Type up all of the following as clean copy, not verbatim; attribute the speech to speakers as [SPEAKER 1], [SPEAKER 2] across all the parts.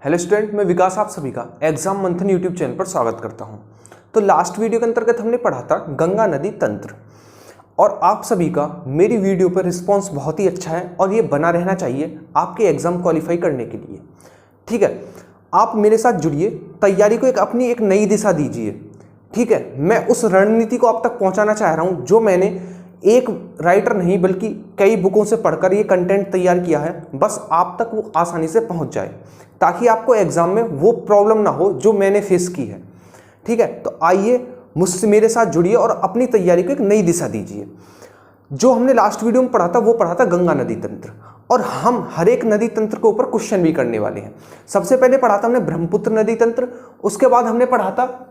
[SPEAKER 1] Hello student, मैं विकास आप सभी का एग्जाम मंथन यूट्यूब चैनल पर स्वागत करता हूं। तो लास्ट वीडियो के अंतर्गत हमने पढ़ा था गंगा नदी तंत्र और आप सभी का मेरी वीडियो पर रिस्पांस बहुत ही अच्छा है और ये बना रहना चाहिए आपके एग्जाम क्वालिफाई करने के लिए। ठीक है, आप मेरे साथ जुड़िए, तैयारी को अपनी एक नई दिशा दीजिए। ठीक है, मैं उस रणनीति को आप तक पहुँचाना चाह रहा हूँ जो मैंने एक राइटर नहीं बल्कि कई बुकों से पढ़कर ये कंटेंट तैयार किया है। बस आप तक वो आसानी से पहुंच जाए ताकि आपको एग्जाम में वो प्रॉब्लम ना हो जो मैंने फेस की है। ठीक है, तो आइए मुझसे मेरे साथ जुड़िए और अपनी तैयारी को एक नई दिशा दीजिए। जो हमने लास्ट वीडियो में पढ़ा था वो पढ़ा था गंगा नदी तंत्र, और हम हर एक नदी तंत्र के ऊपर क्वेश्चन भी करने वाले हैं। सबसे पहले पढ़ा था हमने ब्रह्मपुत्र नदी तंत्र, उसके बाद हमने पढ़ा था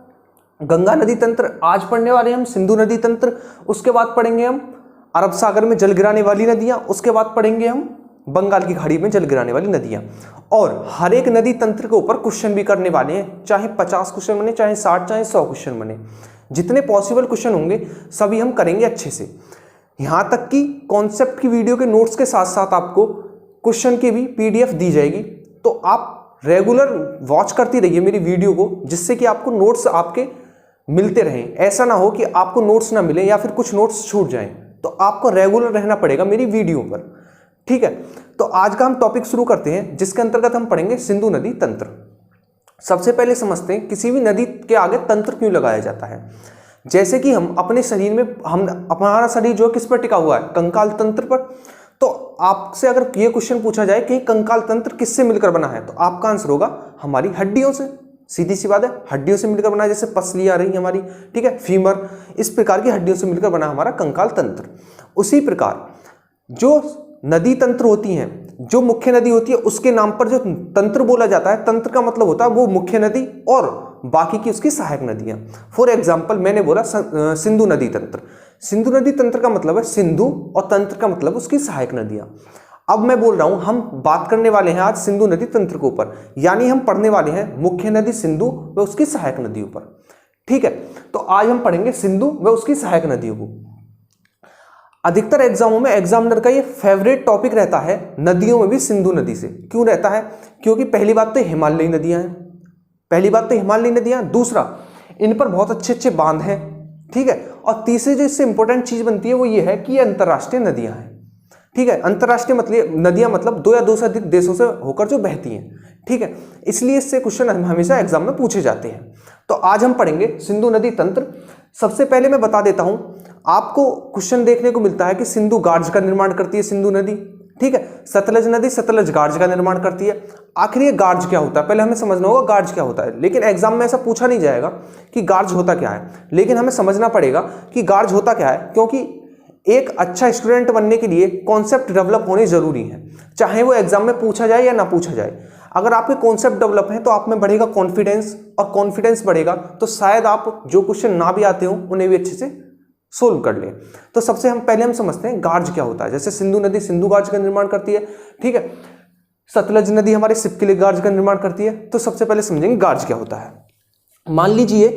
[SPEAKER 1] गंगा नदी तंत्र, आज पढ़ने वाले हम सिंधु नदी तंत्र, उसके बाद पढ़ेंगे हम अरब सागर में जल गिराने वाली नदियां, उसके बाद पढ़ेंगे हम बंगाल की खाड़ी में जल गिराने वाली नदियां। और हर एक नदी तंत्र के ऊपर क्वेश्चन भी करने वाले हैं, चाहे 50 क्वेश्चन बने, चाहे 60, चाहे 100 क्वेश्चन बने। जितने पॉसिबल क्वेश्चन होंगे सभी हम करेंगे अच्छे से। यहां तक कि कॉन्सेप्ट की वीडियो के नोट्स के साथ साथ आपको क्वेश्चन की भी PDF दी जाएगी। तो आप रेगुलर वॉच करती रहिए मेरी वीडियो को, जिससे कि आपको नोट्स आपके मिलते रहें। ऐसा ना हो कि आपको नोट्स ना मिले या फिर कुछ नोट्स छूट जाएं। तो आपको रेगुलर रहना पड़ेगा मेरी वीडियो पर। ठीक है, तो आज का हम टॉपिक शुरू करते हैं जिसके अंतर्गत हम पढ़ेंगे सिंधु नदी तंत्र। सबसे पहले समझते हैं किसी भी नदी के आगे तंत्र क्यों लगाया जाता है। जैसे कि हम अपने शरीर में हमारा शरीर जो किस पर टिका हुआ है, कंकाल तंत्र पर। तो आपसे अगर ये क्वेश्चन पूछा जाए कि कंकाल तंत्र किससे मिलकर बना है, तो आपका आंसर होगा हमारी हड्डियों से। सीधी सी बात है, हड्डियों से मिलकर बना है। जैसे पसलियां रही हमारी, ठीक है, फीमर, इस प्रकार की हड्डियों से मिलकर बना हमारा कंकाल तंत्र। उसी प्रकार जो नदी तंत्र होती हैं, जो मुख्य नदी होती है उसके नाम पर जो तंत्र बोला जाता है, तंत्र का मतलब होता है वो मुख्य नदी और बाकी की उसकी सहायक नदियां। फॉर एग्जाम्पल मैंने बोला सिंधु नदी तंत्र। सिंधु नदी तंत्र का मतलब है सिंधु और तंत्र का मतलब उसकी सहायक नदियां। अब मैं बोल रहा हूं हम बात करने वाले हैं आज सिंधु नदी तंत्र के ऊपर, यानी हम पढ़ने वाले हैं मुख्य नदी सिंधु व उसकी सहायक नदियों पर। ठीक है, तो आज हम पढ़ेंगे सिंधु व उसकी सहायक नदियों को। अधिकतर एग्जामों में एग्जामिनर का ये फेवरेट टॉपिक रहता है, नदियों में भी सिंधु नदी से। क्यों रहता है? क्योंकि पहली बात तो हिमालयी नदियां हैं, पहली बात तो हिमालयी नदियां, दूसरा इन पर बहुत अच्छे अच्छे बांध हैं। ठीक है, और तीसरी जो इससे इंपॉर्टेंट चीज बनती है वो ये है कि ये अंतरराष्ट्रीय नदियां हैं। ठीक है, अंतरराष्ट्रीय मतलब नदियां मतलब 2 या 2 से अधिक देशों से होकर जो बहती हैं। ठीक है, इसलिए इससे क्वेश्चन हमेशा एग्जाम में पूछे जाते हैं। तो आज हम पढ़ेंगे सिंधु नदी तंत्र। सबसे पहले मैं बता देता हूं, आपको क्वेश्चन देखने को मिलता है कि सिंधु गार्ज का निर्माण करती है सिंधु नदी। ठीक है, सतलज नदी सतलज गार्ज का निर्माण करती है। आखिर ये गार्ज क्या होता है, पहले हमें समझना होगा गार्ज क्या होता है। लेकिन एग्जाम में ऐसा पूछा नहीं जाएगा कि गार्ज होता क्या है, लेकिन हमें समझना पड़ेगा कि गार्ज होता क्या है, क्योंकि एक अच्छा स्टूडेंट बनने के लिए कॉन्सेप्ट डेवलप होने जरूरी है, चाहे वो एग्जाम में पूछा जाए या ना पूछा जाए। अगर आपके कॉन्सेप्ट डेवलप है तो आप में बढ़ेगा कॉन्फिडेंस, और कॉन्फिडेंस बढ़ेगा तो शायद आप जो क्वेश्चन ना भी आते हो उन्हें भी अच्छे से सोल्व कर ले। तो सबसे पहले हम समझते हैं गार्ज क्या होता है। जैसे सिंधु नदी सिंधु गार्ज का निर्माण करती है, ठीक है, सतलज नदी हमारे सिपकिले गार्ज का निर्माण करती है। तो सबसे पहले समझेंगे गार्ज क्या होता है। मान लीजिए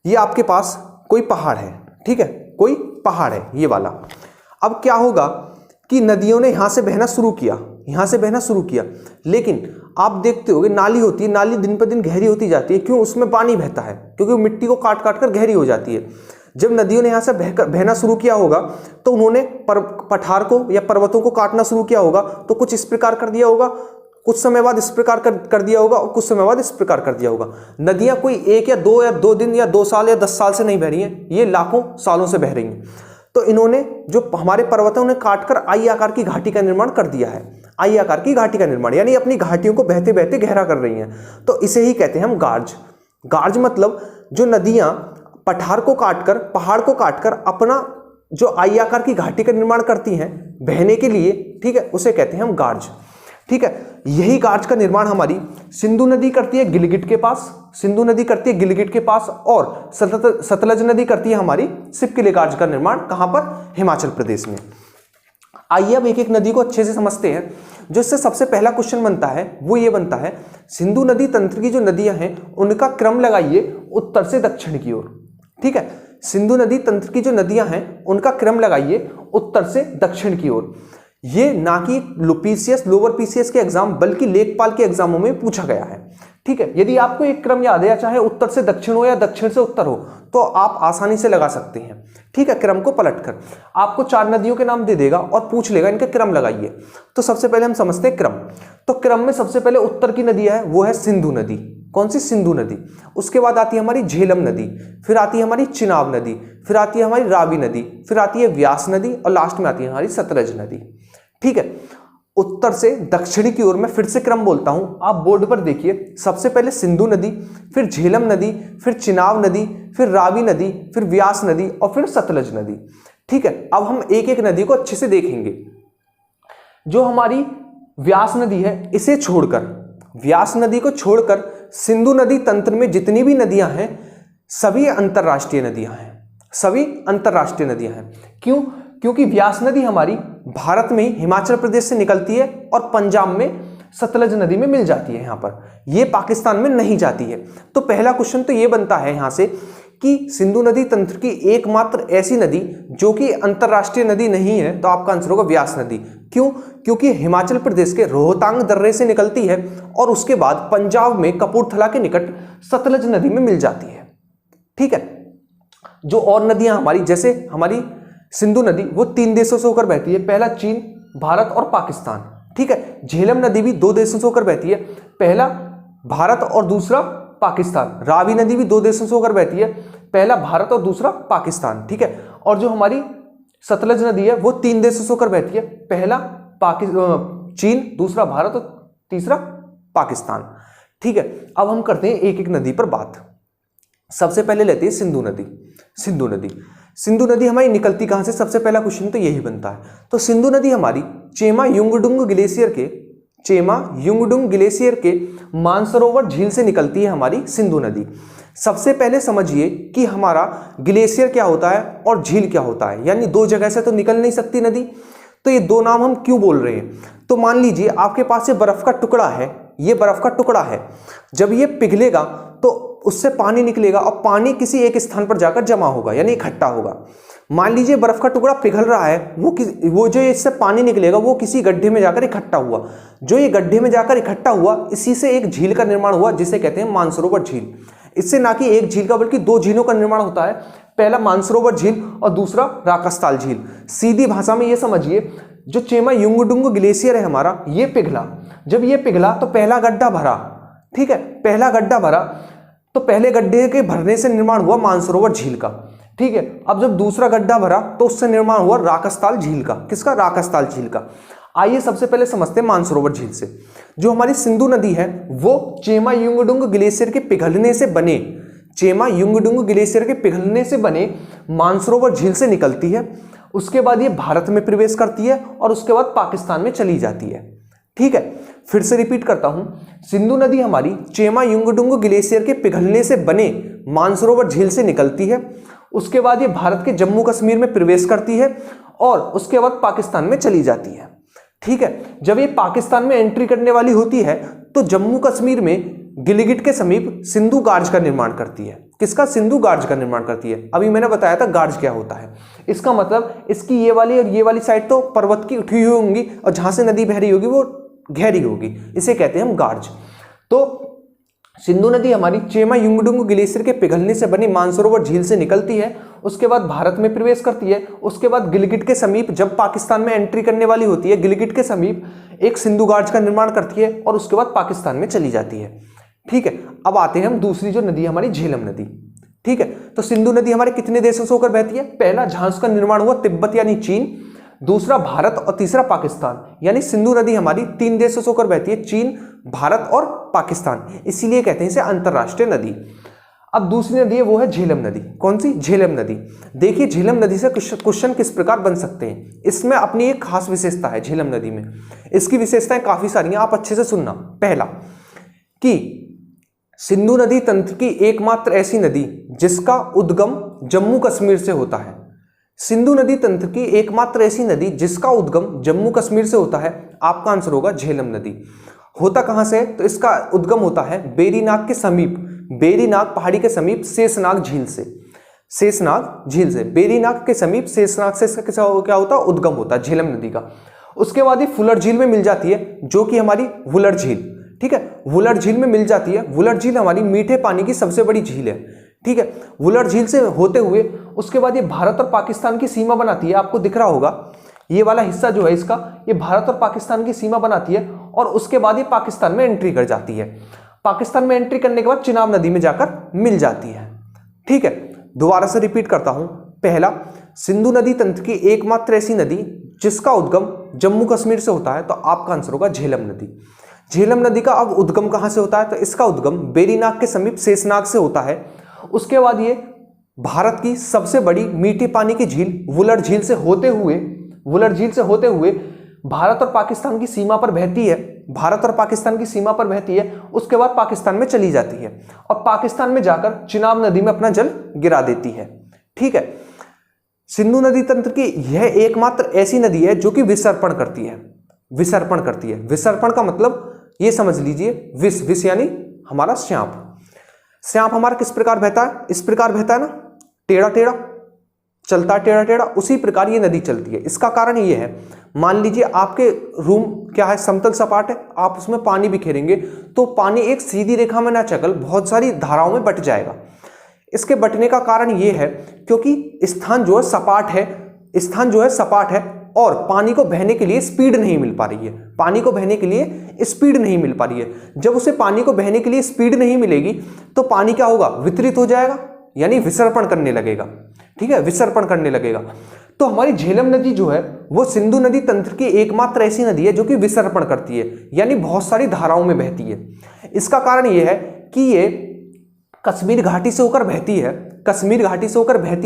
[SPEAKER 1] ये आपके पास कोई पहाड़ है, ठीक है, कोई पहाड़ है ये वाला। अब क्या होगा कि नदियों ने यहां से बहना शुरू किया, यहां से बहना शुरू किया, लेकिन आप देखते होगे नाली होती है, नाली दिन पर दिन गहरी होती जाती है। क्यों? उसमें पानी बहता है, क्योंकि मिट्टी को काट काट कर गहरी हो जाती है। जब नदियों ने यहां से बहना शुरू किया होगा तो उन्होंने पठार को या पर्वतों को काटना शुरू किया होगा। तो कुछ इस प्रकार कर दिया होगा, कुछ समय बाद इस प्रकार कर दिया होगा, और कुछ समय बाद इस प्रकार कर दिया होगा। नदियां कोई 1 या 2 दिन या 2 साल या 10 साल से नहीं बह रही हैं, ये लाखों सालों से बह रही हैं। तो इन्होंने जो हमारे पर्वत है उन्हें काटकर आई आकार की घाटी का निर्माण कर दिया है। आई आकार की घाटी का निर्माण यानी अपनी घाटियों को बहते बहते गहरा कर रही हैं। तो इसे ही कहते हैं हम गार्ज। गार्ज मतलब जो नदियां पठार को काटकर, पहाड़ को काटकर अपना जो आई आकार की घाटी का निर्माण करती हैं बहने के लिए, ठीक है, उसे कहते हैं हम गार्ज। ठीक है, यही गार्ज का निर्माण हमारी सिंधु नदी करती है गिलगिट के पास, सिंधु नदी करती है गिलगिट के पास, और सतलज नदी करती है हमारी सिपकिले गार्ज का निर्माण कहां पर? हिमाचल प्रदेश में। आइए अब एक एक नदी को अच्छे से समझते हैं। जो इससे सबसे पहला क्वेश्चन बनता है वो ये बनता है, सिंधु नदी तंत्र की जो नदियां हैं उनका क्रम लगाइए उत्तर से दक्षिण की ओर। ठीक है, सिंधु नदी तंत्र की जो नदियां हैं उनका क्रम लगाइए उत्तर से दक्षिण की ओर। ये ना कि पीसीएस लोअर पीसीएस के एग्जाम बल्कि लेखपाल के एग्जामों में पूछा गया है। ठीक है, यदि आपको एक क्रम याद है, या चाहे उत्तर से दक्षिण हो या दक्षिण से उत्तर हो, तो आप आसानी से लगा सकते हैं। ठीक है, क्रम को पलटकर आपको 4 नदियों के नाम दे देगा और पूछ लेगा इनके क्रम लगाइए। तो सबसे पहले हम समझते हैं क्रम। तो क्रम में सबसे पहले उत्तर की नदी है वो है सिंधु नदी। कौन सी? सिंधु नदी। उसके बाद आती है हमारी झेलम नदी, फिर आती है हमारी चिनाब नदी, फिर आती है हमारी रावी नदी, फिर आती है व्यास नदी और लास्ट में आती है हमारी सतलज नदी। ठीक है, उत्तर से दक्षिणी की ओर मैं फिर से क्रम बोलता हूं, आप बोर्ड पर देखिए। सबसे पहले सिंधु नदी, फिर झेलम नदी, फिर चिनाब नदी, फिर रावी नदी, फिर व्यास नदी और फिर सतलज नदी। ठीक है, अब हम एक एक नदी को अच्छे से देखेंगे। जो हमारी व्यास नदी है, इसे छोड़कर, व्यास नदी को छोड़कर सिंधु नदी तंत्र में जितनी भी नदियां हैं सभी अंतरराष्ट्रीय नदियां हैं, सभी अंतरराष्ट्रीय नदियां हैं। क्यों? क्योंकि व्यास नदी हमारी भारत में ही हिमाचल प्रदेश से निकलती है और पंजाब में सतलज नदी में मिल जाती है। यहां पर ये पाकिस्तान में नहीं जाती है। तो पहला क्वेश्चन तो ये बनता है यहां से कि सिंधु नदी तंत्र की एकमात्र ऐसी नदी जो कि अंतरराष्ट्रीय नदी नहीं है, तो आपका आंसर होगा व्यास नदी। क्यों? क्योंकि हिमाचल प्रदेश के रोहतांग दर्रे से निकलती है और उसके बाद पंजाब में कपूरथला के निकट सतलज नदी में मिल जाती है। ठीक है, जो और नदियां हमारी, जैसे हमारी सिंधु नदी, वो 3 देशों से होकर बहती है। पहला चीन, भारत और पाकिस्तान। ठीक है, झेलम नदी भी 2 देशों से होकर बहती है। पहला भारत और दूसरा पाकिस्तान। रावी नदी भी 2 देशों से होकर बहती है। पहला भारत और दूसरा पाकिस्तान। ठीक है, और जो हमारी सतलज नदी है वो 3 देशों से होकर बहती है। पहला चीन, दूसरा भारत और तीसरा पाकिस्तान। ठीक है, अब हम करते हैं एक एक नदी पर बात। सबसे पहले लेते हैं सिंधु नदी। सिंधु नदी, सिंधु नदी हमारी निकलती कहां से? सबसे पहला क्वेश्चन तो यही बनता है। तो सिंधु नदी हमारी चेमा युंगडुंग ग्लेशियर के मानसरोवर झील से निकलती है हमारी सिंधु नदी। सबसे पहले समझिए कि हमारा ग्लेशियर क्या होता है और झील क्या होता है, यानी 2 जगह से तो निकल नहीं सकती नदी। तो ये 2 नाम हम क्यों बोल रहे हैं? तो मान लीजिए आपके पास ये बर्फ का टुकड़ा है, ये बर्फ का टुकड़ा है। जब ये पिघलेगा तो उससे पानी निकलेगा और पानी किसी एक स्थान पर जाकर जमा होगा, यानी इकट्ठा होगा। मान लीजिए बर्फ का टुकड़ा पिघल रहा है, वो जो इससे पानी निकलेगा वो किसी गड्ढे में जाकर इकट्ठा हुआ। जो ये गड्ढे में जाकर इकट्ठा हुआ, इसी से एक झील का निर्माण हुआ जिसे कहते हैं मानसरोवर झील। इससे ना कि एक झील का बल्कि 2 झीलों का निर्माण होता है। पहला मानसरोवर झील और दूसरा राकसताल झील। सीधी भाषा में ये समझिए, जो चेमा युंगडुंग ग्लेशियर है हमारा, ये पिघला। जब ये पिघला तो पहला गड्ढा भरा। ठीक है, पहला गड्ढा भरा तो पहले गड्ढे के भरने से निर्माण हुआ मानसरोवर झील का। ठीक है, अब जब दूसरा गड्ढा भरा तो उससे निर्माण हुआ राकसताल झील का। किसका? राकसताल झील का। आइए सबसे पहले समझते हैं मानसरोवर झील से। जो हमारी सिंधु नदी है वो चेमा युंगडुंग ग्लेशियर के पिघलने से बने, चेमा युंगडुंग ग्लेशियर के पिघलने से बने मानसरोवर झील से निकलती है। उसके बाद ये भारत में प्रवेश करती है और उसके बाद पाकिस्तान में चली जाती है। ठीक है, फिर से रिपीट करता हूं, सिंधु नदी हमारी चेमा युंगडुंग ग्लेशियर के पिघलने से बने मानसरोवर झील से निकलती है। उसके बाद ये भारत के जम्मू कश्मीर में प्रवेश करती है और उसके बाद पाकिस्तान में चली जाती है। ठीक है, जब ये पाकिस्तान में एंट्री करने वाली होती है तो जम्मू कश्मीर में गिलगिट के समीप सिंधु गार्ज का निर्माण करती है। किसका? सिंधु गार्ज का निर्माण करती है। अभी मैंने बताया था गार्ज क्या होता है। इसका मतलब इसकी ये वाली और ये वाली साइड तो पर्वत की उठी हुई होंगी और जहां से नदी बह रही होगी वो गहरी होगी, इसे कहते हैं हम गार्ज। तो सिंधु नदी हमारी चेमा युंगडुंग ग्लेशियर के पिघलने से बनी मानसरोवर झील से निकलती है। उसके बाद भारत में प्रवेश करती है। उसके बाद गिलगिट के समीप, जब पाकिस्तान में एंट्री करने वाली होती है, गिलगिट के समीप एक सिंधु गार्ज का निर्माण करती है और उसके बाद पाकिस्तान में चली जाती है। ठीक है, अब आते हैं हम दूसरी जो नदी हमारी झेलम नदी। ठीक है, तो सिंधु नदी हमारे कितने देशों से होकर बहती है? पहला जहां उसका निर्माण हुआ तिब्बत यानी चीन, दूसरा भारत और तीसरा पाकिस्तान। यानी सिंधु नदी हमारी 3 देशों से होकर बहती है, चीन, भारत और पाकिस्तान। इसीलिए कहते हैं इसे अंतरराष्ट्रीय नदी। अब दूसरी नदी है वो है झेलम नदी। कौन सी? झेलम नदी। देखिए झेलम नदी से क्वेश्चन किस प्रकार बन सकते हैं। इसमें अपनी एक खास विशेषता है झेलम नदी में। इसकी विशेषताएं काफी सारी हैं, आप अच्छे से सुनना। पहला कि सिंधु नदी तंत्र की एकमात्र ऐसी नदी जिसका उद्गम जम्मू कश्मीर से होता है। सिंधु नदी तंत्र की एकमात्र ऐसी नदी जिसका उद्गम जम्मू कश्मीर से होता है। आपका आंसर होगा झेलम नदी। होता कहां से? तो इसका उद्गम होता है बेरीनाग के समीप, बेरीनाग पहाड़ी के समीप शेषनाग झील से। शेषनाग झील से, बेरीनाग के समीप शेषनाग से इसका क्या होता है? उद्गम होता है झेलम नदी का। उसके बाद ये फुलर झील में मिल जाती है, जो कि हमारी वुलर झील। ठीक है, वुलर झील में मिल जाती है। वुलर झील हमारी मीठे पानी की सबसे बड़ी झील है, ठीक है। वुलर झील से होते हुए उसके बाद ये भारत और पाकिस्तान की सीमा बनाती है। आपको दिख रहा होगा ये वाला हिस्सा जो है इसका, ये भारत और पाकिस्तान की सीमा बनाती है और उसके बाद ये पाकिस्तान में एंट्री कर जाती है। पाकिस्तान में एंट्री करने के बाद चिनाब नदी में जाकर मिल जाती है, ठीक है। दोबारा से रिपीट करता हूं। पहला, सिंधु नदी तंत्र की एकमात्र ऐसी नदी जिसका उद्गम जम्मू कश्मीर से होता है, तो आपका आंसर होगा झेलम नदी। झेलम नदी का अब उद्गम कहां से होता है, तो इसका उद्गम बेरीनाग के समीप शेषनाग से होता है। उसके बाद ये भारत की सबसे बड़ी मीठे पानी की झील वुलर झील से होते हुए भारत और पाकिस्तान की सीमा पर बहती है। भारत और पाकिस्तान की सीमा पर बहती है, उसके बाद पाकिस्तान में चली जाती है और पाकिस्तान में जाकर चिनाब नदी में अपना जल गिरा देती है, ठीक है। सिंधु नदी तंत्र की यह एकमात्र ऐसी नदी है जो कि विसर्पण करती है। विसर्पण का मतलब ये समझ लीजिए, विष यानी हमारा श्यांप हमारा किस प्रकार बहता है, इस प्रकार बहता है ना, टेढ़ा टेढ़ा चलता है, टेढ़ा टेढ़ा, उसी प्रकार ये नदी चलती है। इसका कारण ये है, मान लीजिए आपके रूम क्या है, समतल सपाट है, आप उसमें पानी बिखेरेंगे तो पानी एक सीधी रेखा में ना चल बहुत सारी धाराओं में बट जाएगा। इसके बटने का कारण ये है क्योंकि स्थान जो है सपाट है और पानी को बहने के लिए स्पीड नहीं मिल पा रही है। जब उसे पानी को बहने के लिए स्पीड नहीं मिलेगी तो पानी क्या होगा, वितरित हो जाएगा, यानी विसर्पण करने लगेगा, ठीक है, विसर्पण करने लगेगा। तो हमारी झेलम नदी जो है वो सिंधु नदी तंत्र की एकमात्र ऐसी नदी है जो कि विसर्पण करती है, यानी बहुत सारी धाराओं में बहती है। इसका कारण यह है कि ये कश्मीर घाटी से होकर बहती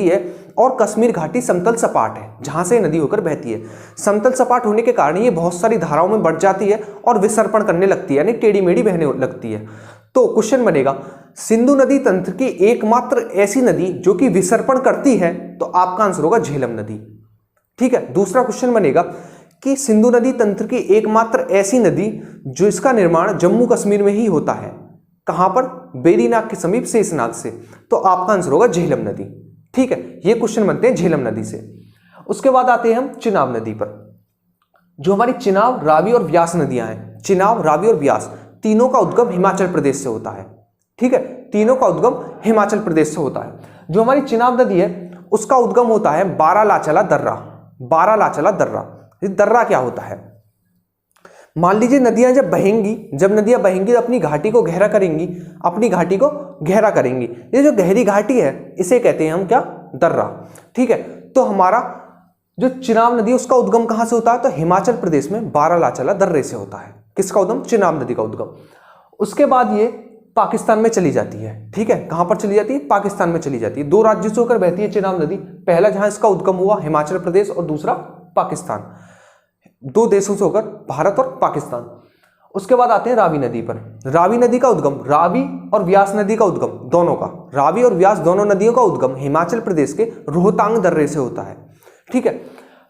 [SPEAKER 1] है और कश्मीर घाटी समतल सपाट है जहां से नदी होकर बहती है। समतल सपाट होने के कारण ये बहुत सारी धाराओं में बढ़ जाती है और विसर्पण करने लगती है, यानी टेढ़ी मेढ़ी बहने लगती है। तो क्वेश्चन बनेगा, सिंधु नदी तंत्र की एकमात्र ऐसी नदी जो कि विसर्पण करती है, तो आपका आंसर होगा झेलम नदी, ठीक है। दूसरा क्वेश्चन बनेगा कि सिंधु नदी तंत्र की एकमात्र ऐसी नदी जो इसका निर्माण जम्मू कश्मीर में ही होता है, कहां पर, बेरीनाग के समीप शेषनाग से, तो आपका आंसर होगा झेलम नदी, ठीक है। ये क्वेश्चन बनते हैं झेलम नदी से। उसके बाद आते हैं हम चिनाब नदी पर। जो हमारी चिनाब, रावी और व्यास नदियां हैं, चिनाब, रावी और व्यास, तीनों का उद्गम हिमाचल प्रदेश से होता है, ठीक है, तीनों का उद्गम हिमाचल प्रदेश से होता है। जो हमारी चिनाब नदी है उसका उद्गम होता है बारालाचला दर्रा। दर्रा क्या होता है, मान लीजिए नदियां जब नदियां बहेंगी अपनी घाटी को गहरा करेंगी, ये जो गहरी घाटी है इसे कहते हैं हम क्या, दर्रा, ठीक है। तो हमारा जो चिनाब नदी उसका उद्गम कहां से होता है, तो हिमाचल प्रदेश में बारालाचला दर्रे से होता है। किसका उद्गम, चिनाब नदी का उद्गम। उसके बाद ये पाकिस्तान में चली जाती है, ठीक है, कहां पर चली जाती है, पाकिस्तान में चली जाती है। दो राज्यों से होकर बहती है चिनाब नदी, पहला जहां इसका उद्गम हुआ हिमाचल प्रदेश और दूसरा पाकिस्तान, दो देशों से होकर भारत और पाकिस्तान। उसके बाद आते हैं रावी नदी पर। रावी नदी का उद्गम, रावी और व्यास नदी का उद्गम दोनों का, रावी और व्यास दोनों नदियों का उद्गम हिमाचल प्रदेश के रोहतांग दर्रे से होता है, ठीक है।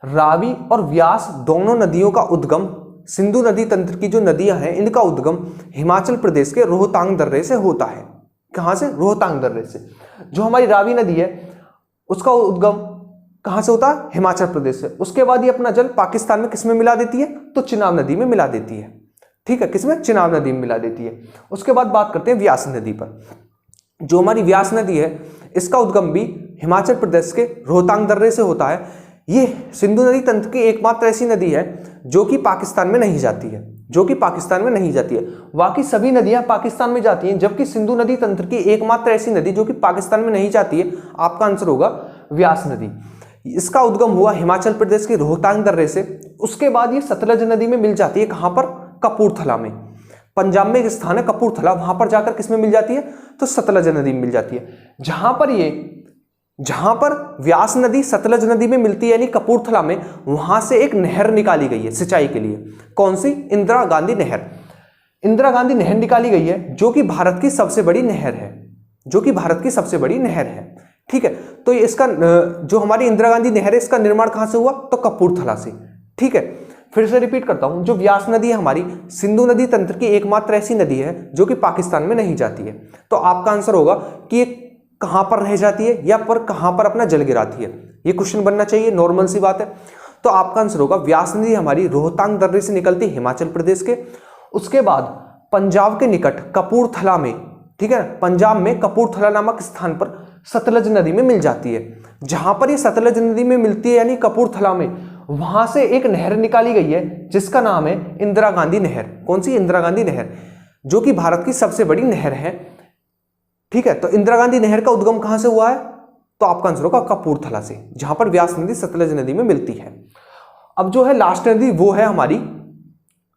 [SPEAKER 1] रावी और व्यास दोनों नदियों का उद्गम, सिंधु नदी तंत्र की जो नदियां हैं इनका उद्गम हिमाचल प्रदेश के रोहतांग दर्रे से होता है। कहां से, रोहतांग दर्रे से। जो हमारी रावी नदी है उसका उद्गम कहां से होता है, हिमाचल प्रदेश से। उसके बाद ये अपना जल पाकिस्तान में किसमें मिला देती है, तो चिनाब नदी में मिला देती है, ठीक है, किसमें, चिनाब नदी में मिला देती है। उसके बाद बात करते हैं व्यास नदी पर। जो हमारी व्यास नदी है इसका उद्गम भी हिमाचल प्रदेश के रोहतांग दर्रे से होता है। ये सिंधु नदी तंत्र की एकमात्र ऐसी नदी है जो कि पाकिस्तान में नहीं जाती है, बाकी सभी नदियां पाकिस्तान में जाती हैं, जबकि सिंधु नदी तंत्र की एकमात्र ऐसी नदी जो कि पाकिस्तान में नहीं जाती है, आपका आंसर होगा व्यास नदी। इसका उद्गम हुआ हिमाचल प्रदेश के रोहतांग दर्रे से। उसके बाद ये सतलज नदी में मिल जाती है, कहां पर, कपूरथला में। पंजाब में एक स्थान है कपूरथला, वहां पर जाकर किसमें मिल जाती है, तो सतलज नदी में मिल जाती है। जहां पर व्यास नदी सतलज नदी में मिलती है यानी कपूरथला में, वहां से एक नहर निकाली गई है सिंचाई के लिए। कौन सी, इंदिरा गांधी नहर निकाली गई है जो कि भारत की सबसे बड़ी नहर है, ठीक है। तो इसका जो हमारी इंदिरा गांधी नहर है इसका निर्माण कहां से हुआ, तो कपूरथला से, ठीक है। फिर से रिपीट करता हूं, जो व्यास नदी है हमारी सिंधु नदी तंत्र की एकमात्र ऐसी नदी है जो कि पाकिस्तान में नहीं जाती है। तो आपका आंसर होगा कि ये कहां पर रह जाती है या पर कहां पर अपना जल गिराती है, ये क्वेश्चन बनना चाहिए, नॉर्मल सी बात है। तो आपका आंसर होगा व्यास नदी हमारी रोहतांग दर्रे से निकलती है हिमाचल प्रदेश के। उसके बाद पंजाब के निकट कपूरथला में, ठीक है, पंजाब में कपूरथला नामक स्थान पर सतलज नदी में मिल जाती है। जहां पर ये सतलज नदी में मिलती है यानी कपूरथला में, वहां से एक नहर निकाली गई है जिसका नाम है इंदिरा गांधी नहर। कौन सी? इंदिरा गांधी नहर, जो कि भारत की सबसे बड़ी नहर है। ठीक है, तो इंदिरा गांधी नहर का उद्गम कहां से हुआ है? तो आपका आंसर होगा कपूरथला से, जहां पर व्यास नदी सतलज नदी में मिलती है। अब जो है लास्ट नदी वो है हमारी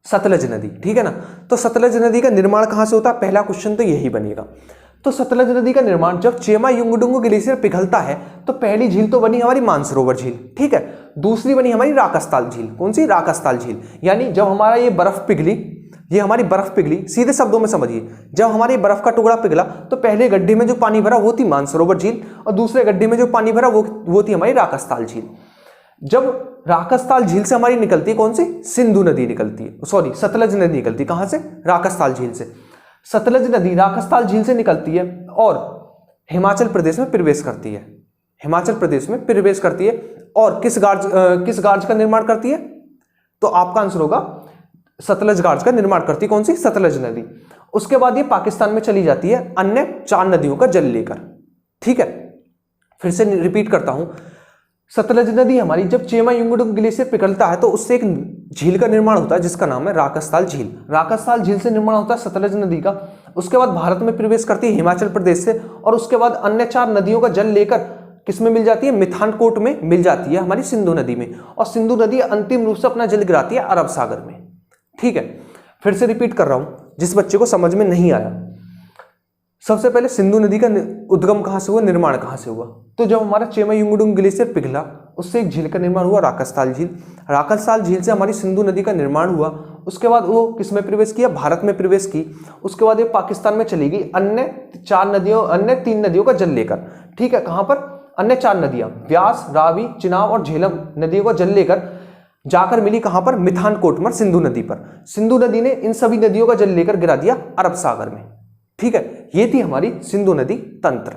[SPEAKER 1] सतलज नदी, ठीक है ना। तो सतलज नदी का निर्माण कहां से होता है? पहला क्वेश्चन तो यही बनेगा। तो सतलज नदी का निर्माण जब चेमा युंगडुंग ग्लेशियर पिघलता है तो पहली झील तो बनी हमारी मानसरोवर झील, ठीक है। दूसरी बनी हमारी राकसताल झील। कौन सी? राकसताल झील। यानी जब हमारा ये बर्फ पिघली, ये हमारी बर्फ पिघली, सीधे शब्दों में समझिए, जब हमारी बर्फ का टुकड़ा पिघला तो पहले गड्ढे में जो पानी भरा वो थी मानसरोवर झील, और दूसरे गड्ढे में जो पानी भरा वो थी हमारी राकसताल झील। जब राकसताल झील से हमारी निकलती है कौन सी? सिंधु नदी निकलती है, सॉरी सतलज नदी निकलती है। कहां से? राकसताल झील से। सतलज नदी राकसताल झील से निकलती है और हिमाचल प्रदेश में प्रवेश करती है। हिमाचल प्रदेश में प्रवेश करती है और किस गार्ज का निर्माण करती है? तो आपका आंसर होगा सतलज गार्ज का निर्माण करती है। कौन सी? सतलज नदी। उसके बाद ये पाकिस्तान में चली जाती है अन्य 4 नदियों का जल लेकर, ठीक है। फिर से रिपीट करता हूं, सतलज नदी हमारी जब चेमा युंगडुंग ग्लेशियर पिघलता है तो उससे एक झील का निर्माण होता है जिसका नाम है राकसताल झील। राकसताल झील से निर्माण होता है सतलज नदी का। उसके बाद भारत में प्रवेश करती है हिमाचल प्रदेश से, और उसके बाद अन्य 4 नदियों का जल लेकर किसमें मिल जाती है? मिठानकोट में मिल जाती है हमारी सिंधु नदी में, और सिंधु नदी अंतिम रूप से अपना जल गिराती है अरब सागर में, ठीक है। फिर से रिपीट कर रहा हूं जिस बच्चे को समझ में नहीं आया। सबसे पहले सिंधु नदी का उद्गम कहां से हुआ, निर्माण कहां से हुआ? तो जब हमारा चेमा युंगडुंग ग्लेशियर पिघला उससे एक झील का निर्माण हुआ राकसताल झील। राकसताल झील से हमारी सिंधु नदी का निर्माण हुआ। उसके बाद वो किस में प्रवेश किया? भारत में प्रवेश की। उसके बाद ये पाकिस्तान में चली गई अन्य 3 नदियों का जल लेकर, ठीक है। कहां पर? अन्य 4 नदियां व्यास, रावी, चिनाब और झेलम नदियों का जल लेकर जाकर मिली कहां पर? मिठानकोट में, सिंधु नदी पर। सिंधु नदी ने इन सभी नदियों का जल लेकर गिरा दिया अरब सागर में, ठीक है। ये थी हमारी सिंधु नदी तंत्र।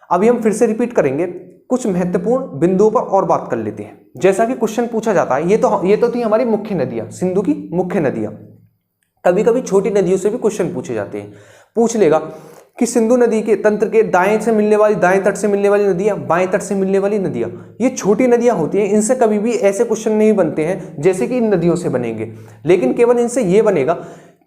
[SPEAKER 1] अभी हम फिर से रिपीट करेंगे, कुछ महत्वपूर्ण बिंदुओं पर और बात कर लेते हैं। जैसा कि क्वेश्चन पूछा जाता है, ये तो थी हमारी मुख्य नदियां, सिंधु की मुख्य नदियां। कभी कभी छोटी नदियों से भी क्वेश्चन पूछे जाते हैं। पूछ लेगा कि सिंधु नदी के तंत्र के दाएं तट से मिलने वाली नदियां, बाएं तट से मिलने वाली नदियां, ये छोटी नदियां होती हैं। इनसे कभी भी ऐसे क्वेश्चन नहीं बनते हैं जैसे कि इन नदियों से बनेंगे, लेकिन केवल इनसे ये बनेगा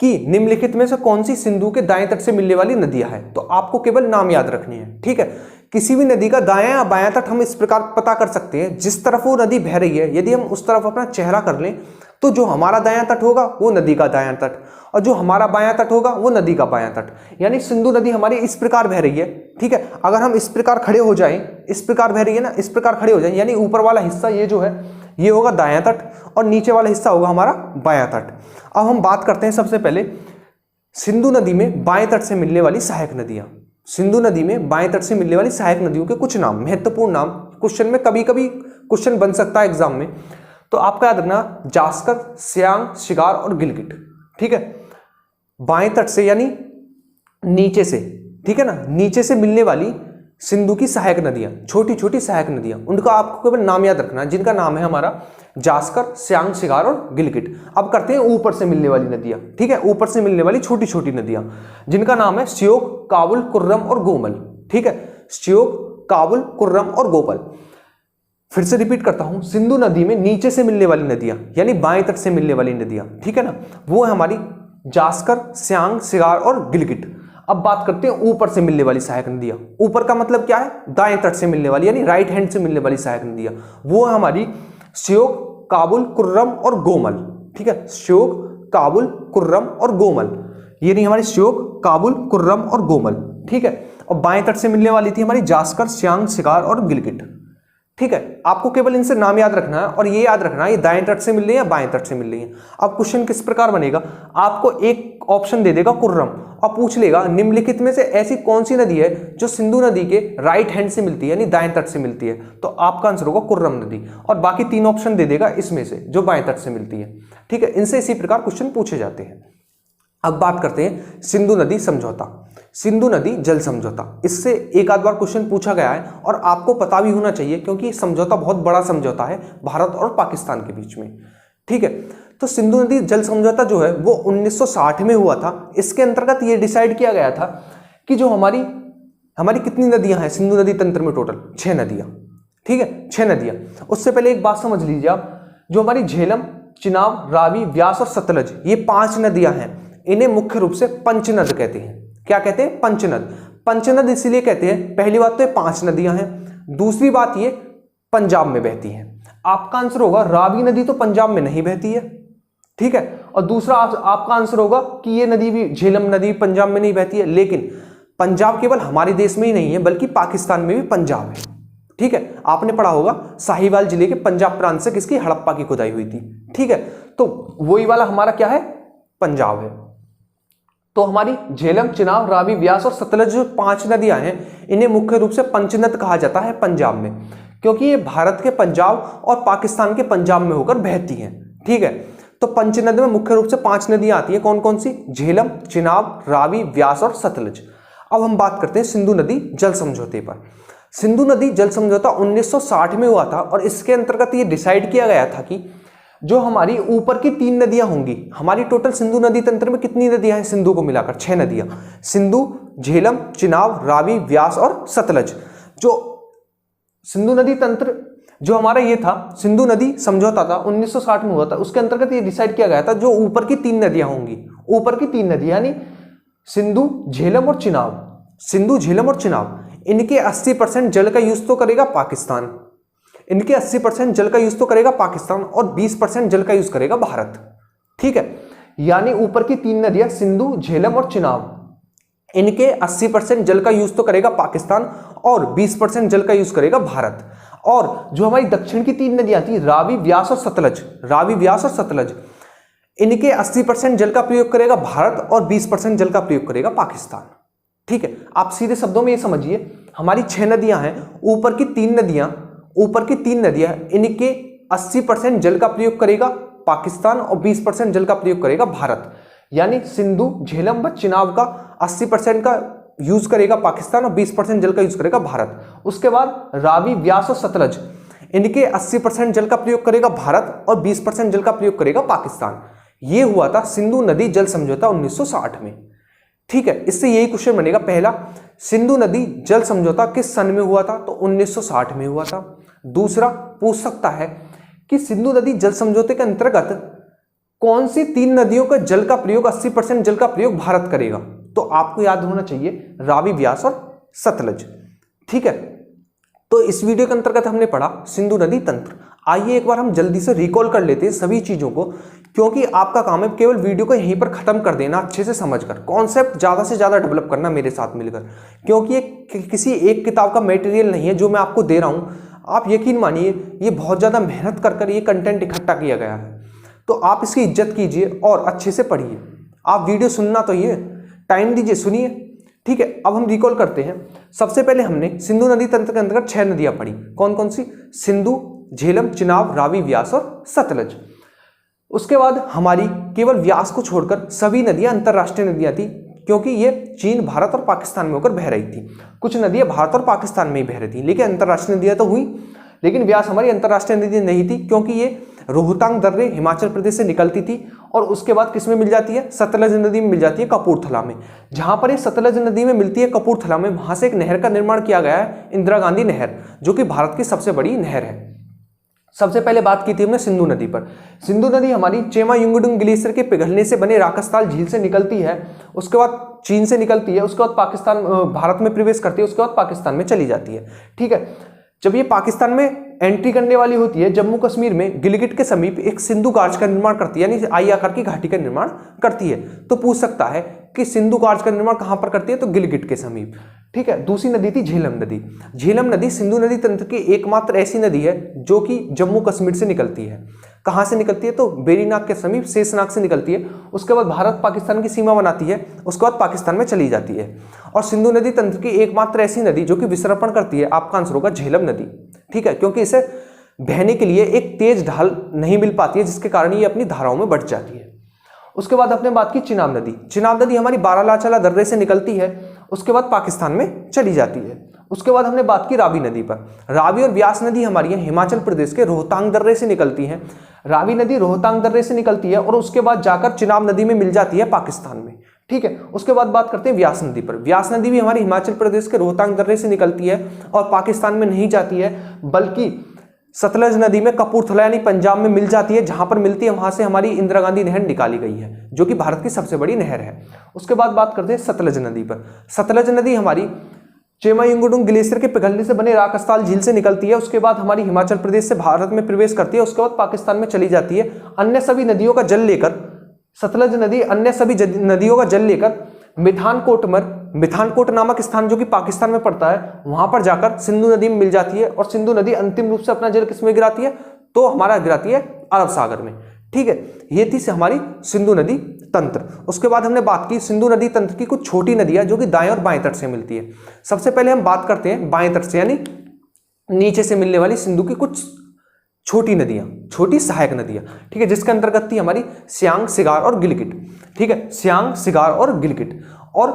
[SPEAKER 1] कि निम्नलिखित में से कौन सी सिंधु के दाएं तट से मिलने वाली नदियां है। तो आपको केवल नाम याद रखनी है, ठीक है। किसी भी नदी का दायां या बायां तट हम इस प्रकार पता कर सकते हैं, जिस तरफ वो नदी बह रही है यदि हम उस तरफ अपना चेहरा कर लें तो जो हमारा दायां तट होगा वो नदी का दायां तट, और जो हमारा बायां तट होगा वो नदी का बायां तट। यानी सिंधु नदी हमारी इस प्रकार बह रही है, ठीक है। अगर हम इस प्रकार खड़े हो जाएं, इस प्रकार बह रही है ना, इस प्रकार खड़े हो जाएं, यानी ऊपर वाला हिस्सा ये जो है ये होगा दायां तट और नीचे वाला हिस्सा होगा हमारा बायां तट। अब हम बात करते हैं सबसे पहले सिंधु नदी में बाएं तट से मिलने वाली सहायक नदियां। सिंधु नदी में बाएं तट से मिलने वाली सहायक नदियों के कुछ नाम, महत्वपूर्ण नाम। क्वेश्चन में कभी कभी क्वेश्चन बन सकता है एग्जाम में, तो आपका याद रखना जास्कर, सियांग, शिगार और गिलगिट, ठीक है। बाएं तट से यानी नीचे से, ठीक है ना, नीचे से मिलने वाली सिंधु की सहायक नदियां, छोटी छोटी सहायक नदियां, उनका आपको केवल नाम याद रखना है, जिनका नाम है हमारा जास्कर, सियांग, शिगार और गिलगिट। अब करते हैं ऊपर से मिलने वाली नदियां, ठीक है। ऊपर से मिलने वाली छोटी छोटी नदियां जिनका नाम है श्योक, काबुल, कुर्रम और गोमल, ठीक है। श्योक, काबुल, कुर्रम और गोमल। फिर से रिपीट करता हूं, सिंधु नदी में नीचे से मिलने वाली नदियां यानी बाएं तट से मिलने वाली नदियां, ठीक है ना, वो है हमारी जास्कर, सियांग, शिगार और गिलगिट। अब बात करते हैं ऊपर से मिलने वाली सहायक नदियां। ऊपर का मतलब क्या है? दाएं तट से मिलने वाली यानी राइट हैंड से मिलने वाली सहायक नदियां, वो है हमारी श्योक, काबुल, कुर्रम और गोमल, ठीक है। श्योक, काबुल, कुर्रम और गोमल, ये नहीं हमारी श्योक, काबुल, कुर्रम और गोमल, ठीक है। और बाएं तट से मिलने वाली थी हमारी जास्कर, सियांग, शिगार और गिलगिट, ठीक है। आपको केवल इनसे नाम याद रखना है और ये याद रखना है ये दाएं तट से मिल रही है या बाएं तट से मिल रही है। अब क्वेश्चन किस प्रकार बनेगा? आपको एक ऑप्शन दे देगा कुर्रम और पूछ लेगा निम्नलिखित में से ऐसी कौन सी नदी है जो सिंधु नदी के राइट हैंड से मिलती है यानी दाएं तट से मिलती है, तो आपका आंसर होगा कुर्रम नदी। और बाकी 3 ऑप्शन दे देगा इसमें से जो बाएं तट से मिलती है, ठीक है। इनसे इसी प्रकार क्वेश्चन पूछे जाते हैं। अब बात करते हैं सिंधु नदी समझौता, सिंधु नदी जल समझौता। इससे एक आध बार क्वेश्चन पूछा गया है और आपको पता भी होना चाहिए क्योंकि समझौता बहुत बड़ा समझौता है भारत और पाकिस्तान के बीच में, ठीक है। तो सिंधु नदी जल समझौता जो है वो 1960 में हुआ था। इसके अंतर्गत ये डिसाइड किया गया था कि जो हमारी कितनी नदियां हैं सिंधु नदी तंत्र में, टोटल 6 नदियां, ठीक है, 6 नदियां। उससे पहले एक बात समझ लीजिए आप, जो हमारी झेलम, चिनाब, रावी, व्यास और सतलज, ये 5 नदियां हैं, इन्हें मुख्य रूप से पंचनद कहते हैं। क्या कहते हैं? पंचनद। पंचनद इसलिए कहते हैं, पहली बात तो ये 5 नदियां हैं, दूसरी बात ये पंजाब में बहती है। आपका आंसर होगा रावी नदी तो पंजाब में नहीं बहती है, ठीक है, और दूसरा आपका आंसर होगा कि ये नदी भी, झेलम नदी पंजाब में नहीं बहती है। लेकिन पंजाब केवल हमारे देश में ही नहीं है बल्कि पाकिस्तान में भी पंजाब है, ठीक है। आपने पढ़ा होगा साहिवाल जिले के पंजाब प्रांत से किसकी, हड़प्पा की खुदाई हुई थी, ठीक है। तो वही वाला हमारा क्या है, पंजाब है। तो हमारी झेलम, चिनाब, रावी, व्यास और सतलज जो 5 नदियां हैं, इन्हें मुख्य रूप से पंचनद कहा जाता है पंजाब में, क्योंकि ये भारत के पंजाब और पाकिस्तान के पंजाब में होकर बहती हैं, ठीक है। तो पंचनद में मुख्य रूप से 5 नदियां आती हैं, कौन कौन सी? झेलम, चिनाब, रावी, व्यास और सतलज। अब हम बात करते हैं सिंधु नदी जल समझौते पर। सिंधु नदी जल समझौता 1960 में हुआ था और इसके अंतर्गत ये डिसाइड किया गया था कि जो हमारी ऊपर की 3 नदियां होंगी, हमारी टोटल सिंधु नदी तंत्र में कितनी नदियां हैं सिंधु को मिलाकर? 6 नदियां, सिंधु, झेलम, चिनाब, रावी, व्यास और सतलज। जो सिंधु नदी तंत्र जो हमारा ये था, सिंधु नदी समझौता था 1960 में हुआ था, उसके अंतर्गत ये डिसाइड किया गया था जो ऊपर की 3 नदियां होंगी, ऊपर की 3 नदियां यानी सिंधु, झेलम और चिनाब, सिंधु, झेलम और चिनाब, इनके 80% जल का यूज तो करेगा पाकिस्तान, इनके 80% जल का यूज तो करेगा पाकिस्तान और 20% जल का यूज करेगा भारत, ठीक है। यानी ऊपर की 3 नदियां सिंधु, झेलम और चिनाब, इनके 80% जल का यूज तो करेगा पाकिस्तान और 20% जल का यूज करेगा भारत। और जो हमारी दक्षिण की 3 नदियां थी, रावी, व्यास और सतलज, रावी, व्यास और सतलज, इनके 80% जल का प्रयोग करेगा भारत और 20% जल का प्रयोग करेगा पाकिस्तान, ठीक है। आप सीधे शब्दों में ये समझिए, हमारी 6 नदियां हैं, ऊपर की 3 नदियां, इनके 80% जल का प्रयोग करेगा पाकिस्तान और 20% जल का प्रयोग करेगा भारत। यानी सिंधु, झेलम व चिनाब का 80% का यूज करेगा पाकिस्तान और 20% जल का यूज करेगा भारत। उसके बाद रावी, व्यास और सतलज, इनके 80% जल का प्रयोग करेगा भारत और 20% जल का प्रयोग करेगा पाकिस्तान। ये हुआ था सिंधु नदी जल समझौता 1960 में, ठीक है। इससे यही क्वेश्चन बनेगा, पहला, सिंधु नदी जल समझौता किस सन में हुआ था? तो 1960 में हुआ था। दूसरा पूछ सकता है कि सिंधु नदी जल समझौते के अंतर्गत कौन सी 3 नदियों का जल का प्रयोग, 80% जल का प्रयोग भारत करेगा? तो आपको याद होना चाहिए रावी, व्यास और सतलज, ठीक है। तो इस वीडियो के अंतर्गत हमने पढ़ा सिंधु नदी तंत्र। आइए एक बार हम जल्दी से रिकॉल कर लेते हैं सभी चीजों को, क्योंकि आपका काम है केवल वीडियो को यहीं पर खत्म कर देना, अच्छे से समझकर, कॉन्सेप्ट ज्यादा से ज्यादा डेवलप करना मेरे साथ मिलकर, क्योंकि ये किसी एक किताब का मटेरियल नहीं है जो मैं आपको दे रहा हूं। आप यकीन मानिए ये बहुत ज्यादा मेहनत कर ये कंटेंट इकट्ठा किया गया है, तो आप इसकी इज्जत कीजिए और अच्छे से पढ़िए। आप वीडियो सुनना तो ये टाइम दीजिए, सुनिए, ठीक है। अब हम रिकॉल करते हैं। सबसे पहले हमने सिंधु नदी तंत्र के अंतर्गत 6 नदियां पढ़ी, कौन कौन सी? सिंधु, झेलम, चिनाब, रावी, व्यास और सतलज। उसके बाद हमारी केवल व्यास को छोड़कर सभी नदियां अंतरराष्ट्रीय नदियां थी, क्योंकि ये चीन, भारत और पाकिस्तान में होकर बह रही थी। कुछ नदियां भारत और पाकिस्तान में ही बह रही थी, लेकिन अंतरराष्ट्रीय नदियां तो हुई, लेकिन व्यास हमारी अंतरराष्ट्रीय नदी नहीं थी, क्योंकि ये रोहतांग दर्रे हिमाचल प्रदेश से निकलती थी और उसके बाद किसमें मिल जाती है? सतलज नदी में मिल जाती है, कपूरथला में। जहां पर ये सतलज नदी में मिलती है कपूरथला में, वहां से एक नहर का निर्माण किया गया है, इंदिरा गांधी नहर, जो कि भारत की सबसे बड़ी नहर है। सबसे पहले बात की थी हमने सिंधु नदी पर। सिंधु नदी हमारी चेमा युंगडुंग ग्लेशियर के पिघलने से बने राकसताल झील से निकलती है, उसके बाद चीन से निकलती है, उसके बाद पाकिस्तान, भारत में प्रवेश करती है, उसके बाद पाकिस्तान में चली जाती है, ठीक है। जब ये पाकिस्तान में एंट्री करने वाली होती है, जम्मू कश्मीर में गिलगिट के समीप एक सिंधु कार्च का निर्माण करती है, यानी आई आकार की घाटी का निर्माण करती है। तो पूछ सकता है कि सिंधु कार्च का निर्माण कहां पर करती है? तो गिलगिट के समीप, ठीक है। दूसरी नदी थी झेलम नदी। झेलम नदी सिंधु नदी तंत्र की एकमात्र ऐसी नदी है जो कि जम्मू कश्मीर से निकलती है। कहां से निकलती है? तो बेरीनाग के समीप शेषनाग से निकलती है, उसके बाद भारत पाकिस्तान की सीमा बनाती है, उसके बाद पाकिस्तान में चली जाती है। और सिंधु नदी तंत्र की एकमात्र ऐसी नदी जो कि विसर्पण करती है, आपका आंसर होगा झेलम नदी, ठीक है, क्योंकि इसे बहने के लिए एक तेज ढाल नहीं मिल पाती है, जिसके कारण ये अपनी धाराओं में बढ़ जाती है। उसके बाद आपने बात की चिनाब नदी। चिनाब नदी हमारी बारालाचाला दर्रे से निकलती है, उसके बाद पाकिस्तान में चली जाती है। उसके बाद हमने बात की रावी नदी पर। रावी और ब्यास नदी हमारी है हिमाचल प्रदेश के रोहतांग दर्रे से निकलती है। रावी नदी रोहतांग दर्रे से निकलती है और उसके बाद जाकर चिनाब नदी में मिल जाती है पाकिस्तान में। ठीक है, उसके बाद बात करते हैं व्यास नदी पर। व्यास नदी भी हमारी हिमाचल प्रदेश के रोहतांग दर्रे से निकलती है और पाकिस्तान में नहीं जाती है, बल्कि सतलज नदी में कपूरथला यानी पंजाब में मिल जाती है। जहां पर मिलती है वहां से हमारी इंदिरा गांधी नहर निकाली गई है, जो कि भारत की सबसे बड़ी नहर है। उसके बाद बात करते हैं सतलज नदी पर। सतलज नदी हमारी चेमायुंगडुंग ग्लेशियर के पिघलने से बने राकस्थाल झील से निकलती है। उसके बाद हमारी हिमाचल प्रदेश से भारत में प्रवेश करती है। उसके बाद पाकिस्तान में चली जाती है। अन्य सभी नदियों का जल लेकर सतलज नदी अन्य सभी नदियों का जल लेकर मिठानकोट नामक स्थान जो कि पाकिस्तान में पड़ता है, वहां पर जाकर सिंधु नदी में मिल जाती है। और सिंधु नदी अंतिम रूप से अपना जल किसमें गिराती है? तो हमारा गिराती है अरब सागर में। ठीक है, ये थी हमारी सिंधु नदी तंत्र। उसके बाद हमने बात की सिंधु नदी तंत्र की कुछ छोटी नदियां जो कि दाएं और बाएं तट से मिलती है। सबसे पहले हम बात करते हैं बाएं तट से, यानी नीचे से मिलने वाली सिंधु की कुछ छोटी नदियां, छोटी सहायक नदियां। ठीक है, जिसके अंतर्गत थी हमारी सियांग, सिगार और गिलगिट। ठीक है, सियांग, सिगार और गिलगिट। और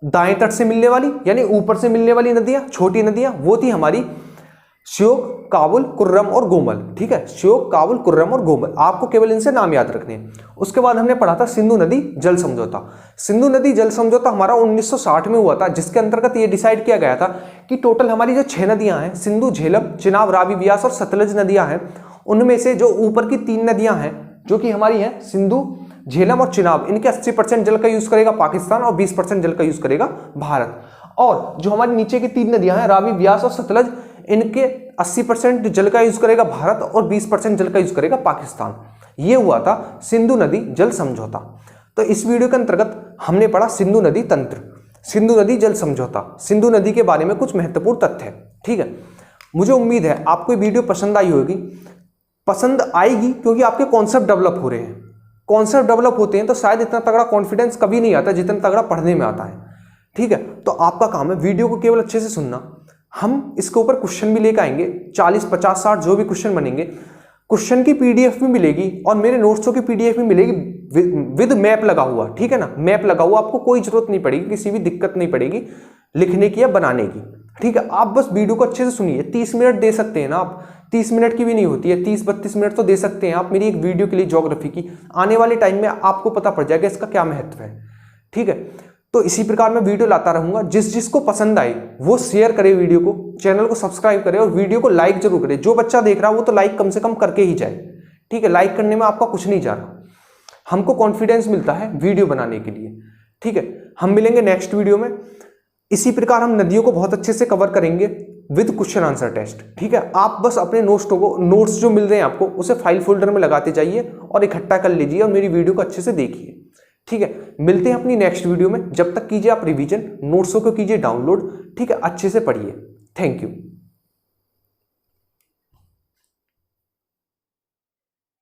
[SPEAKER 1] दाएं तट से मिलने वाली यानी ऊपर से मिलने वाली नदियां, छोटी नदियां, वो थी हमारी श्योक, काबुल, कुर्रम और गोमल। ठीक है, श्योक, काबुल, कुर्रम और गोमल, आपको केवल इनसे नाम याद रखने हैं। उसके बाद हमने पढ़ा था सिंधु नदी जल समझौता। सिंधु नदी जल समझौता हमारा 1960 में हुआ था, जिसके अंतर्गत ये डिसाइड किया गया था कि टोटल हमारी जो 6 नदियां हैं, सिंधु, झेलम, चिनाब, रावी, ब्यास और सतलज नदियां हैं, उनमें से जो ऊपर की 3 नदियां हैं जो कि हमारी हैं सिंधु, झेलम और चिनाब, इनके 80% जल का यूज करेगा पाकिस्तान और 20% जल का यूज करेगा भारत। और जो हमारी नीचे की 3 नदियां हैं, रावी, ब्यास और सतलज, इनके 80% जल का यूज करेगा भारत और 20% जल का यूज करेगा पाकिस्तान। ये हुआ था सिंधु नदी जल समझौता। तो इस वीडियो के अंतर्गत हमने पढ़ा सिंधु नदी तंत्र, सिंधु नदी जल समझौता, सिंधु नदी के बारे में कुछ महत्वपूर्ण तथ्य है। ठीक है, मुझे उम्मीद है आपको ये वीडियो पसंद आई होगी। पसंद आएगी क्योंकि आपके कॉन्सेप्ट डेवलप हो रहे हैं। कॉन्सेप्ट डेवलप होते हैं तो शायद इतना तगड़ा कॉन्फिडेंस कभी नहीं आता जितना तगड़ा पढ़ने में आता है। ठीक है, तो आपका काम है वीडियो को केवल अच्छे से सुनना। हम इसके ऊपर क्वेश्चन भी लेकर आएंगे, 40, 50, 60 जो भी क्वेश्चन बनेंगे, क्वेश्चन की पीडीएफ भी मिलेगी और मेरे नोट्सों की पीडीएफ भी मिलेगी विद मैप लगा हुआ। ठीक है ना, मैप लगा हुआ, आपको कोई जरूरत नहीं पड़ेगी, किसी भी दिक्कत नहीं पड़ेगी लिखने की या बनाने की। ठीक है, आप बस वीडियो को अच्छे से सुनिए। 30 मिनट दे सकते हैं ना आप, 30 मिनट की भी नहीं होती है, 30-32 मिनट तो दे सकते हैं आप मेरी एक वीडियो के लिए, ज्योग्राफी की। आने वाले टाइम में आपको पता पड़ जाएगा इसका क्या महत्व है। ठीक है, तो इसी प्रकार मैं वीडियो लाता रहूंगा। जिसको पसंद आए वो शेयर करे वीडियो को, चैनल को सब्सक्राइब करे और वीडियो को लाइक जरूर करे। जो बच्चा देख रहा है वो तो लाइक कम से कम करके ही जाए। ठीक है, लाइक करने में आपका कुछ नहीं जा रहा, हमको कॉन्फिडेंस मिलता है वीडियो बनाने के लिए। ठीक है, हम मिलेंगे नेक्स्ट वीडियो में। इसी प्रकार हम नदियों को बहुत अच्छे से कवर करेंगे विद क्वेश्चन आंसर टेस्ट। ठीक है, आप बस अपने नोट्स जो मिल रहे हैं आपको उसे फाइल फोल्डर में लगाते जाइए और इकट्ठा कर लीजिए और मेरी वीडियो को अच्छे से देखिए। ठीक है, मिलते हैं अपनी नेक्स्ट वीडियो में। जब तक कीजिए आप रिवीजन, नोट्सों को कीजिए डाउनलोड। ठीक है, अच्छे से पढ़िए। Thank you.